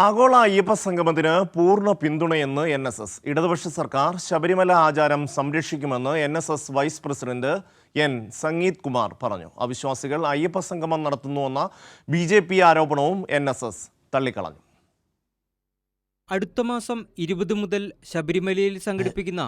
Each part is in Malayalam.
ആഗോള അയ്യപ്പ സംഗമത്തിന് പൂർണ്ണ പിന്തുണയെന്ന് NSS. ഇടതുപക്ഷ സർക്കാർ ശബരിമല ആചാരം സംരക്ഷിക്കുമെന്ന് NSS vice president N. Sangeeth Kumar പറഞ്ഞു. അവിശ്വാസികൾ അയ്യപ്പ സംഗമം നടത്തുന്നുവെന്ന BJP ആരോപണവും NSS തള്ളിക്കളഞ്ഞു. അടുത്ത മാസം 20 മുതൽ ശബരിമലയിൽ സംഘടിപ്പിക്കുന്ന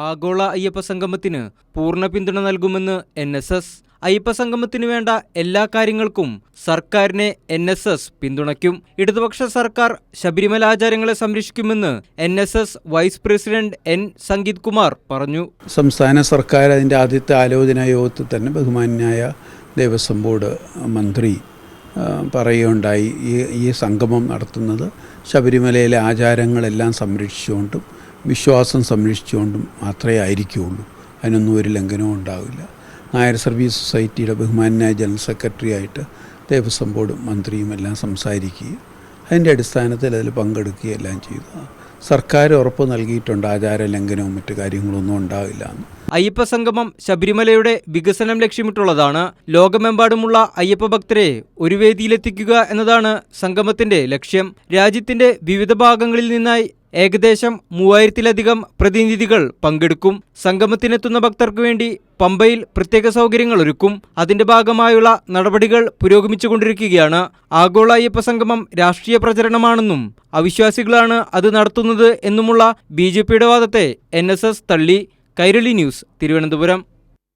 ആഗോള അയ്യപ്പ സംഗമത്തിന് പൂർണ്ണ പിന്തുണ നൽകുമെന്ന് NSS. അയ്യപ്പ സംഗമത്തിനു വേണ്ട എല്ലാ കാര്യങ്ങൾക്കും സർക്കാരിനെ NSS പിന്തുണയ്ക്കും. ഇടതുപക്ഷ സർക്കാർ ശബരിമല ആചാരങ്ങളെ സംരക്ഷിക്കുമെന്ന് NSS vice president N. Sangeeth Kumar പറഞ്ഞു. സംസ്ഥാന സർക്കാർ അതിൻ്റെ ആദ്യത്തെ ആലോചനാ യോഗത്തിൽ തന്നെ ബഹുമാന്യായ ദേവസ്വം ബോർഡ് മന്ത്രി പറയുകയുണ്ടായി, ഈ സംഗമം നടത്തുന്നത് ശബരിമലയിലെ ആചാരങ്ങളെല്ലാം സംരക്ഷിച്ചുകൊണ്ടും വിശ്വാസം സംരക്ഷിച്ചുകൊണ്ടും മാത്രമേ ആയിരിക്കുകയുള്ളൂ, അതിനൊന്നും ഒരു ലംഘനവും ഉണ്ടാവില്ല. നായർ സർവീസ് സൊസൈറ്റിയുടെ ബഹുമാന്യായ ജനറൽ സെക്രട്ടറി ആയിട്ട് ദേവസ്വം ബോർഡും മന്ത്രിയും എല്ലാം സംസാരിക്കുകയും അതിൻ്റെ അടിസ്ഥാനത്തിൽ അതിൽ പങ്കെടുക്കുകയും എല്ലാം ചെയ്തു. സർക്കാർ ഉറപ്പ് നൽകിയിട്ടുണ്ട് ആചാര ലംഘനവും മറ്റു കാര്യങ്ങളൊന്നും ഉണ്ടാവില്ല എന്ന്. അയ്യപ്പ സംഗമം ശബരിമലയുടെ വികസനം ലക്ഷ്യമിട്ടുള്ളതാണ്. ലോകമെമ്പാടുമുള്ള അയ്യപ്പ ഭക്തരെ ഒരു വേദിയിലെത്തിക്കുക എന്നതാണ് സംഗമത്തിന്റെ ലക്ഷ്യം. രാജ്യത്തിന്റെ വിവിധ ഭാഗങ്ങളിൽ നിന്നായി ഏകദേശം 3000-ലധികം പ്രതിനിധികൾ പങ്കെടുക്കും. സംഗമത്തിനെത്തുന്ന ഭക്തർക്ക് വേണ്ടി പമ്പയിൽ പ്രത്യേക സൗകര്യങ്ങൾ ഒരുക്കും. അതിന്റെ ഭാഗമായുള്ള നടപടികൾ പുരോഗമിച്ചുകൊണ്ടിരിക്കുകയാണ്. ആഗോള അയ്യപ്പ സംഗമം രാഷ്ട്രീയ പ്രചരണമാണെന്നും അവിശ്വാസികളാണ് അത് നടത്തുന്നത് എന്നുമുള്ള BJPയുടെ വാദത്തെ NSS തള്ളി. കൈരളി ന്യൂസ്, തിരുവനന്തപുരം.